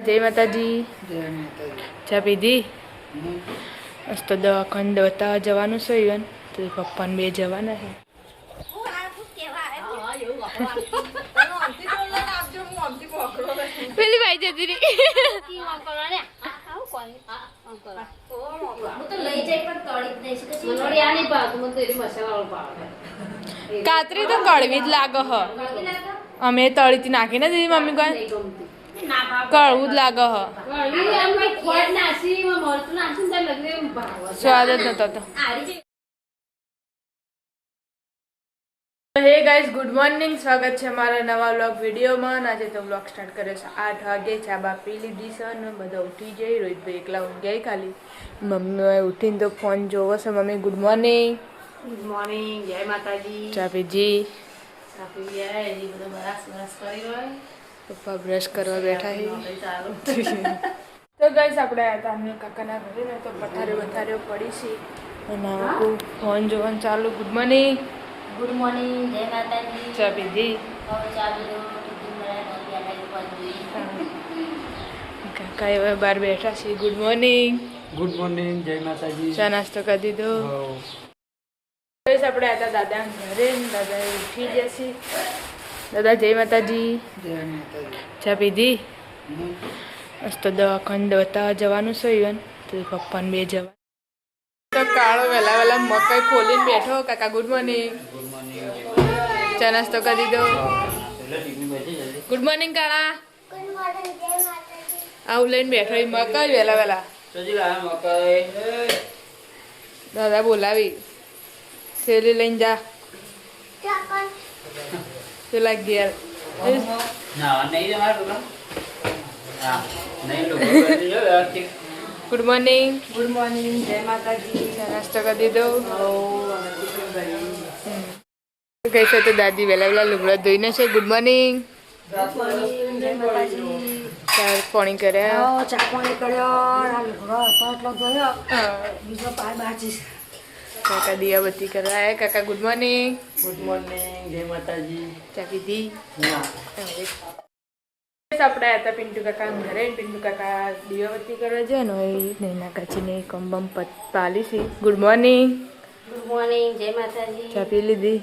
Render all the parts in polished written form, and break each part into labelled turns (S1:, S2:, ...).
S1: જય માતાજી. ચા પીધી? બસ તો દવાખાને બતાવવા જવાનું છે ઈવન તો પપ્પાને બે જવાના છે. પેલી ભાઈ જતી રહી. કાતરી તો કડવી જ લાગે હ. અમે તળીથી નાખીને દીધી મમ્મી કોઈ કડવું જ લાગે હ. સ્વાદ જ નતો તો. Hey guys, good morning. સ્વાગત છે મારા નવા વ્લોગ વિડીયોમાં. આજે તો વ્લોગ સ્ટાર્ટ કર્યો છે 8 વાગે. ચા બા પી લીધી છે અને બધા ઉઠી જઈ. રોહિતભાઈ એકલા ઊંઘ્યા ખાલી. મમ્મી ઉઠીને તો ફોન જોવો છે. Mummy good morning.
S2: Good morning, જય માતાજી.
S1: ચા પીજી?
S2: ચા પી ગયા, એની બધો બ્રશ કરી હોય.
S1: પપ્પા બ્રશ કરવા બેઠા છે. તો ગાઈઝ આપણે હતા અમને કાકાના ઘરે ને તો પથારીઓ પડી છે અને આખું ફોન જોવાનું ચાલુ. Good morning.
S2: ગુડ મોર્નિંગ, જય માતાજી.
S1: ચા પીધી? કાકા એવા બહાર બેઠા છે. Good morning.
S3: ગુડ મોર્નિંગ, જય માતાજી.
S1: ચા નાસ્તો કરી દીધો? આપણે હતા દાદા ઘરે. દાદા ઉઠી જશે. દાદા જય માતાજી.
S3: જય માતાજી.
S1: ચા પીધી? બસ તો દવાખાને બતાવવા જવાનું છે ઈવન તો પપ્પાને બે જવા. તો કાળો વહેલા મકાઈ ખોલીને બેઠો. કાકા ગુડ મોર્નિંગ.
S3: Good morning.
S1: ચા નાસ્તો કરી દીધો? ગુડ મોર્નિંગ કાળા. આવું લઈને બેઠો એ મકાઈ વહેલા. દાદા બોલાવી થેલી લઈને જા. પેલા ઘેર ગુડ મોર્નિંગ.
S2: ગુડ મોર્નિંગ, જય માતાજી.
S1: ચા નાસ્તો કરી દીધો? કઈ છે તો દાદી વહેલા લુગડા ધોઈને છે. Good morning.
S2: જય માતાજી.
S1: ચા પાણી કર્યા?
S2: ચા પાણી કર્યો. એટલો જોયો. બીજો પાય બાજી.
S1: કાકા દિયાબત્તી કરાય. કાકા ગુડ મોર્નિંગ.
S3: ગુડ મોર્નિંગ, જય માતાજી.
S1: ચા પીધી?
S3: ના.
S1: આપણે હતા પિન્ટુ કાકા ઘરે. પિન્ટુ કાકા દિયાબત્તી કરવા છે ને નૈના કાચીને કંબમ પાલી છે. Good morning.
S2: ગુડ મોર્નિંગ, જય માતાજી.
S1: ચા પી લીધી?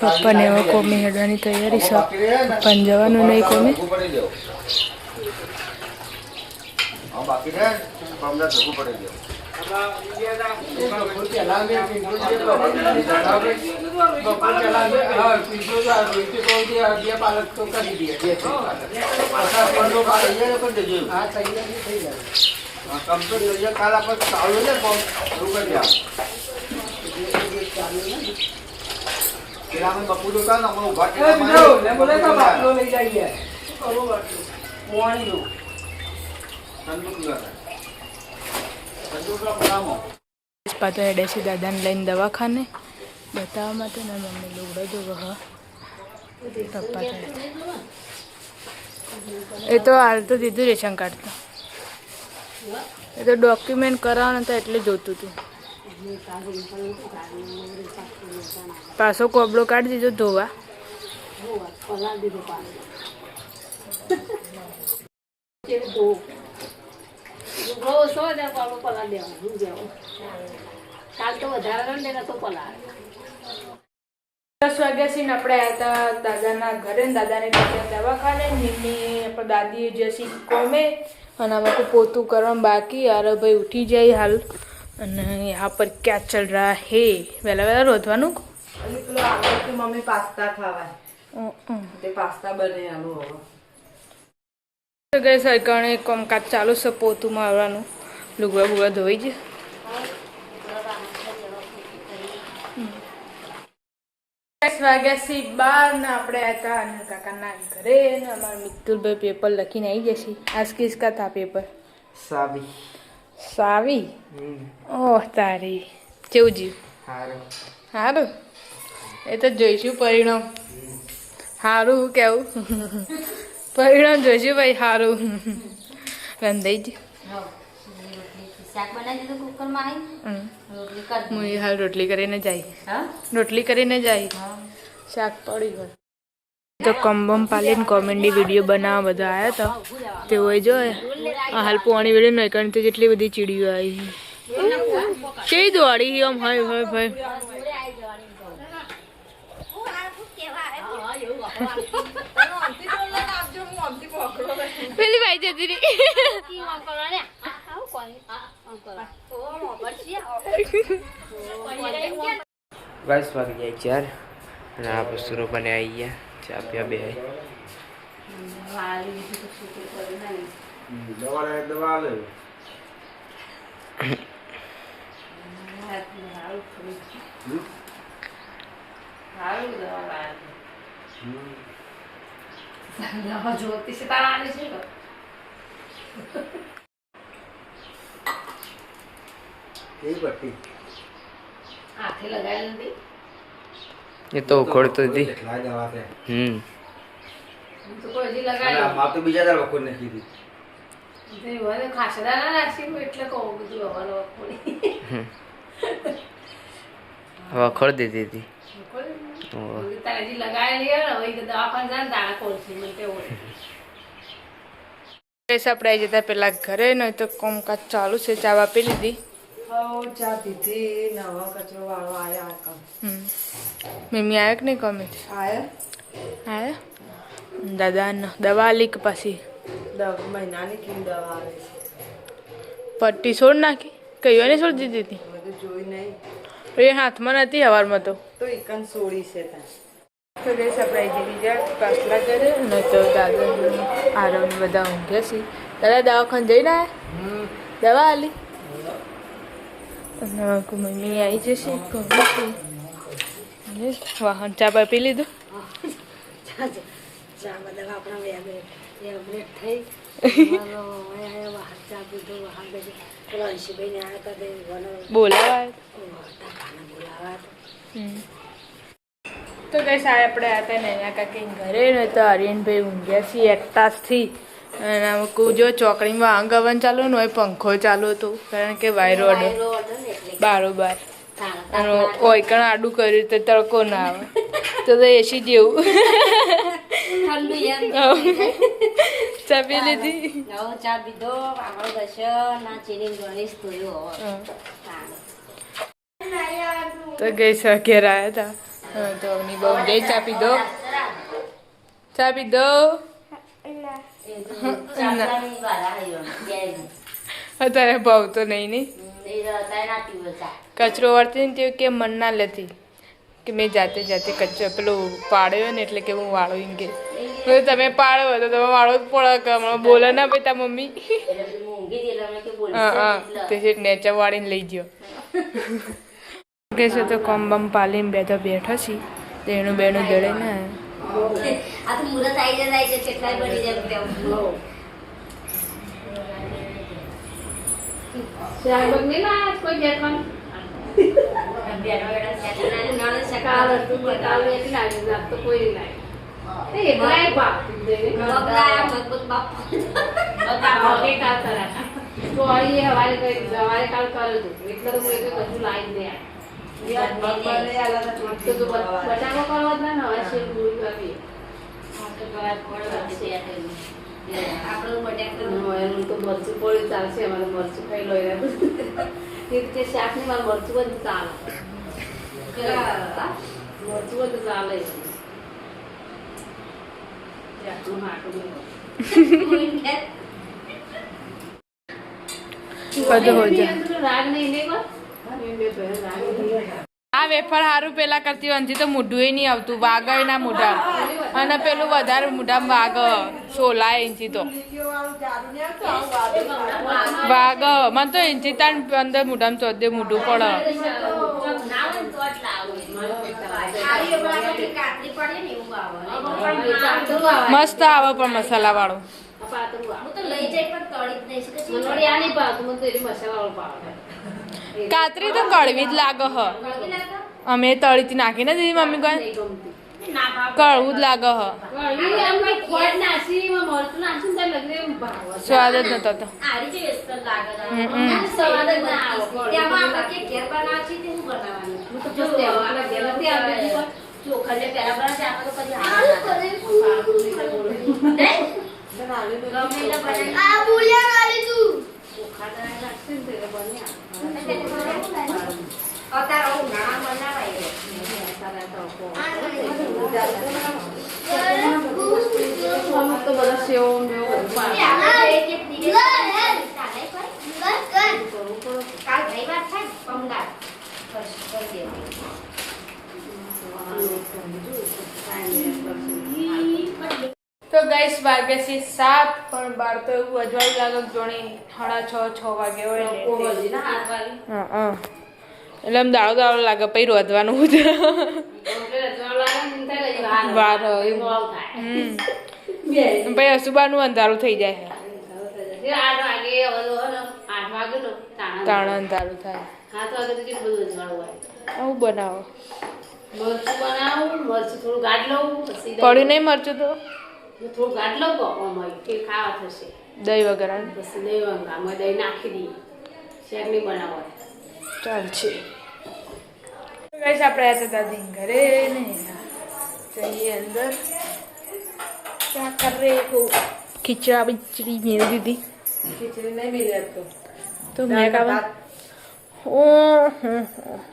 S1: પપ્પાને હવે કોમી હેડવાની તૈયારી છે. પપ્પાને જવાનું નહીં કોમી.
S4: બાકી છે પમદા ધોકું પડી ગયો કાલ આપણે ચાલુ ને પેલા બપુ તો કાલ અમે
S1: પાતો હેડે છે દાદાને લઈને દવાખાને બતાવવા માટે ને મમ્મી લુગડો જોવો. હા પપ્પા એ તો હાલ તો દીધું રેશન કાર્ડ તો એ તો ડોક્યુમેન્ટ કરાવવાનું તો એટલે જોતું હતું. પાછો કોબડો કાઢી દીધો ધોવા. દસ વાગ્યા છીએ ને આપણે હતા દાદાના ઘરે. દાદાને દવાખાને. આપણે દાદીએ જશી કોમે અને આમાં તો પોતું કરવાનું બાકી. યાર ભાઈ ઉઠી જાય હાલ અને यहाँ पर क्या चल रहा है? વહેલા રોધવાનું.
S2: મમ્મી પાસ્તા ખાવાય તે પાસ્તા બને આલું હવે.
S1: ગઈ સરકારે કામકાજ ચાલુ છે. પોતું મારવાનું. લુગડા ધોઈ જ 10 વાગ્યા થી 12 ને આપણે હતા અને કાકાના ઘરે ને અમારા મિત્તુલભાઈ પેપર લખીને આવી જશે. આજ કિસકા था પેપર? સાવી. ઓહ તારી કેવું જીવ? સારું. એ તો જોઈશું પરિણામ. સારું કેવું પરિણામ જોઈશું ભાઈ. સારું રંધાઈ જ.
S2: શાક બનાવી દીધું કુકરમાં.
S1: હું હાલ રોટલી કરીને જાય. શાક પડી ગયું. તો કમ્બમ પાલીને કોમેડી વિડીયો બનાવવા બધા આવ્યા હતા તેઓએ જો હાલ પોણી વિડીયો નહીં કારણ તો જેટલી બધી ચીડીઓ આવી કેવી દોડી આમ હોય હોય ભાઈ પેલી ભાઈ જતી રહી
S5: गाइस वाग गया 4 અને આ વસ્તુનો બને આવી ગયા ચા પીવા બે
S4: દવા લે
S2: જોતી છે તારા આને છે
S4: એ બટ્ટી
S2: હાથે લગાવેલ નથી
S5: એ તો ઉખડતો હતી
S4: લાય દવા છે
S2: તો કોઈ હજી લગાવેલ
S4: માપ તો બીજા દર વખત નથી દીધી
S2: તે વને ખાસડા ના રાખી એટલે કહું બધું હવાનો વખોડી
S5: વખોડ દીધી હતી
S2: તારે હજી લગાવેલી હોય ને હવે દવાખાને જાય ને દાણા ખોલશે મને કેવું
S1: આપણે જતા પેલા ઘરે નહીં તો કામકાજ ચાલુ છે ચા આપી લીધી
S2: ચા પીધી નવા કચરો વાળો આયા કામ
S1: મમ્મી આવ્યા કે નહીં કમે
S2: આયા
S1: આવ્યા દાદા દવા લીક પછી
S2: મહિનાની કેમ દવા આવે છે
S1: પટ્ટી છોડ નાખી કહીઓ ને છોડી દીધી હતી
S2: મેં તો જોઈ નહીં
S1: એ હાથમાં નથી હવારમાં તો
S2: એકન સોડી છે ત્યાં
S1: તો ગઈ આપણે આવી બીજા કાસલા કરે ને તો દાદા આરવ બધા ઊંઘ્યા છે દાદા દવાખાને જઈને આવ્યા દવા આલી અને મમ્મી આવી જશે વાહન ચા પા પી લીધું
S2: ચા બધા આપણા બે બ્રેક થઈ ચા પીધું વાહન પછી પેલા અંશુભાઈને આવ્યા હતા
S1: બોલાવા
S2: બોલાવા
S1: તો કઈ સાહેબ આપણે હતા ને અહીંયા કાંઈ ઘરે ને તો આર્યનભાઈ ઊંઘ્યા છીએ એકતાસથી અને જો ચોકડીમાં આંગ આવવાનું ચાલુ ને હોય પંખો ચાલુ હતો કારણ કે વાયરો અડો બારોબાર અને ઓય કણ આડું કર્યું તો તડકો ના આવે તો એસી જેવું ચા પી લીધી
S2: ચા પીધો પાપડ દર્શન ના ચીની ગણેશ ધોયો
S1: તો ગઈ ઘેર આવ્યા હતા તો અવની બહુ જઈ ચા પીધો ચા પીધો અત્યારે ભાવ તો નહીં કચરો વળતી ને તે કે મન ના લેતી કે મેં જાતે જાતે કચરો પેલું પાડ્યો ને એટલે કે હું વાળો એમ કે તમે પાડો તો તમે વાળો જ પડે કે હમણાં બોલે ના ભાઈ તા મમ્મી હા તે નેચા વાળીને લઈ ગયો કે છે તો કોમ્બમ પાલીને બેઠો છે તેનું બેનું દળે ને
S2: આ તો મુરત આવી જાય છે કેટલાય બની જાય શાહબગ ને ના કોઈ જેટમાં નાના સકાળ તું બતાવે એટલે લાગે ના તો કોઈ નહીં એ એકલાય બાપ દે ગોગલા મજબૂત બાપ બતા હોકે કા તરા તો આઈએ હવાલે કરી હવાલે કાલ કર દો એટલે તો કોઈ કશું લાઈન દે યાર બપલે આલા તો બટાકો કરવા ના હવે છે પૂરી કરવી આ તો બરાબર પડવા છે આપણો બટાકો એનું તો મરચું પોળી ચાલશે અમારે મરચું ખાઈ લો એ કે શાક ની માર મરચું બધું ચાલે મરચું બધું ચાલે
S1: બધું હો જાય
S2: રાગ નહીં નહીં
S1: આ વેફર સારું પેલા કરતી હોય તો મોઢું નહીં આવતું વાગે ના મોઢા અને પેલું વધારે મોઢામાં વાગે સોલા ઇંચી તો વાગે મને તો ઇંચી તાન અંદર મોઢામાં ચોદે મોઢું પડે મસ્ત આવે પણ મસાલા વાળું કાતરી તો કડવી જ લાગે હ અમે તળીથી નાખીને દીધી મમ્મી કહે કડવું જ લાગે હ સ્વાદ જ નતો તો
S2: તો બધા સેવ
S1: તો ગાઈસ વાગે છે 7 પણ બાર તો એવું અજવાળું લાગે જોણી 6:30 વાગે હોય ને એટલે આમ દાળો લાગે પછી રોધવાનું વાર પછી અસુબાનું અંધારું થઈ જાય તાણ અંધારું થાય આવું બનાવો પડ્યું નહીં મરચું તો
S2: થોડું ગાઢ લઉં કે ખાવા થશે
S1: દહીં વગર
S2: પછી દહીં નાખી દઈએ શેક નહીં બનાવવા
S1: ચાલશે ગાઈસ આપણે આ દાદી ઘરે ને જઈએ અંદર क्या कर रहे हो खिचड़ा बिचड़ी मेरी दीदी
S3: खिचड़ी नहीं मिले अब
S1: तो मैं का ओ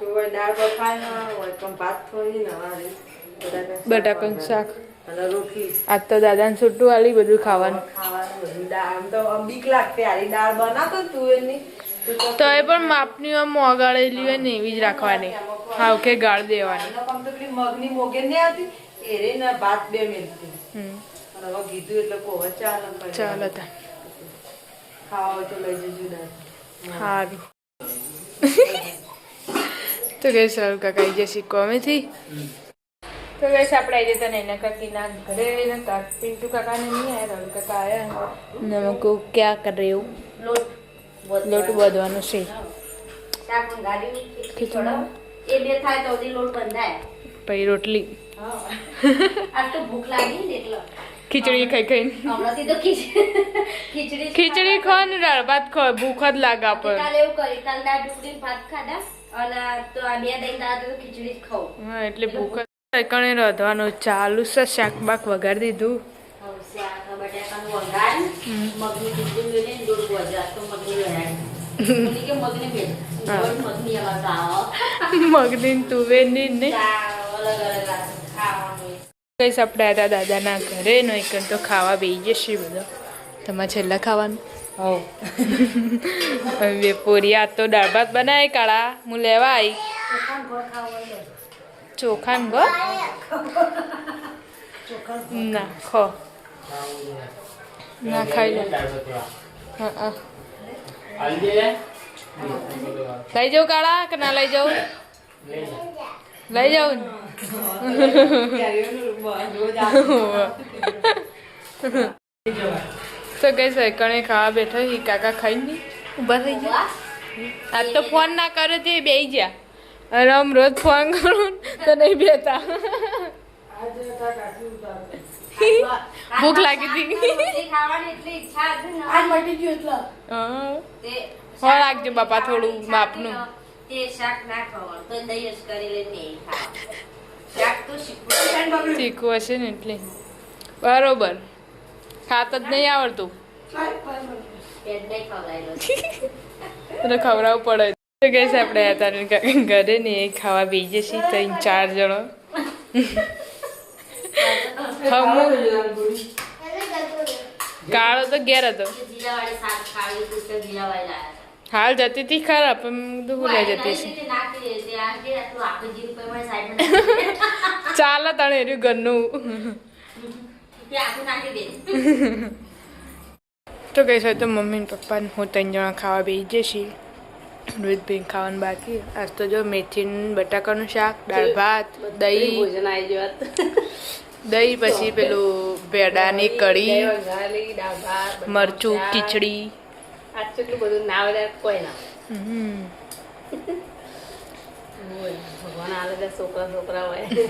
S3: तो वो दाल बफाना वो कम भात થોડી ને વાળી
S1: બટાકાનું શાક
S3: અને રોટલી
S1: આજ તો દાદાને છૂટું આલી બધું ખાવાનું
S3: ખાવાનું બધું દાળ તો બીક લાગતી આરી દાળ બનાવતો તું એની
S1: તો એ પણ માપની આમ મોગાળેલી હોય ને એવી જ રાખવાની હા કે ગાળ દેવાની
S3: કમ તો પેલી મગની મોગે નહીં આવતી એરે ને ભાત બે મિલતી અને હવે કીધું એટલે કોવા ચાલ
S1: ચાલો તા
S3: ખાવા તો લઈ જજો દાળ
S1: સારું તો ગઈ સારું કાકા આવી જશે કોમેથી તો ગઈશ આપણે આવી જતા ને એના કાકીના ઘરે નતા પિન્ટુ કાકાને નહીં આવ્યા રાહુલ કાકા આવ્યા ને અમે કહું ક્યાં કરે એવું લોટ બાંધવાનો છે ખીચડી
S2: એ બે થાય તો લોટ બંધાય
S1: પછી રોટલી
S2: આ તો ભૂખ લાગી ને એટલે
S1: ખીચડી ખાઈ ખાઈને
S2: હમણાંથી તો ખીચડી
S1: ખીચડી ખાઓ ને દાળ ભાત ખાઓ ભૂખ જ લાગે આપણને
S2: કાલે એવું કરી કાલે દાળ ઢોકળી ભાત ખાધા અને તો આ બે દહીં દાળ તો ખીચડી જ ખાઉં
S1: હા એટલે ભૂખ કણે રાંધવાનું ચાલુ છે શાક બાક વગાડી દીધું
S2: બટાકાનું વઘાર મગની ખીચડી લઈને દોડ ગોજા તો મગની વઘાર કે મગની બેન મગની આવા
S1: મગની તુવેરની નહીં
S2: અલગ અલગ ખાવાનું
S1: કઈ આપણે હતા દાદાના ઘરે નો એક તો ખાવા બેસી જશે બધો તમારે છેલ્લા ખાવાનું બે પૂરી આ તો દાળ ભાત બનાવે કાળા હું લેવા આવી ચોખા ને ના ખો ના ખાઈ લો હા લઈ જાઉં કાળા કે ના લઈ જાઉં લઈ જાઉં તો કઈ સૈકણે ખાવા બેઠો ઈ કાકા ખાઈ નહીં ઊભા થઈ ગયા આજ તો ફોન ના કરે તે બેસી ગયા અને આમ રોજ ફોન કરું તો નહીં બેતા ભૂખ લાગી હતી
S2: ખાવાની એટલી ઈચ્છા હતી ને
S1: આજ મટી ગયું એટલે હો રાખજો બાપા થોડું માપનું
S2: તે શાક ના ખાવાનું તો દહીં જ કરી લઈને ખાવાનું શાક તો શીખવું
S1: શીખવું હશે ને એટલે બરોબર ખાત જ નહીં આવડતું
S2: પેટ નહીં ખવડાયેલો
S1: તને ખવડાવવું પડે તો કહીશ આપણે તારે ઘરે ને એ ખાવા બેસી જશે 3-4 જણો કાળો તો ઘેર હતો
S2: જીરાવાળી શાક ખાવી તો જીરાવાળી લાયા
S1: હાલ જતી હતી ખરા પણ દૂર લઈ જતી છે ચાલો તને એર્યું ઘરનું તો કહીશ તો મમ્મી ને પપ્પા ને હું 3 જણા ખાવા બેસી જશે રોહિતભાઈ ખાવાનું બાકી આજ તો જો મેથી બટાકાનું શાક દાળ ભાત દહીં
S2: ભોજન આવી ગયો
S1: દહીં પછી પેલું ભેડાની કઢી મરચું ખીચડી
S2: આટલું બધું ના આવડે કોઈ ના ભગવાન આલે છોકરા હોય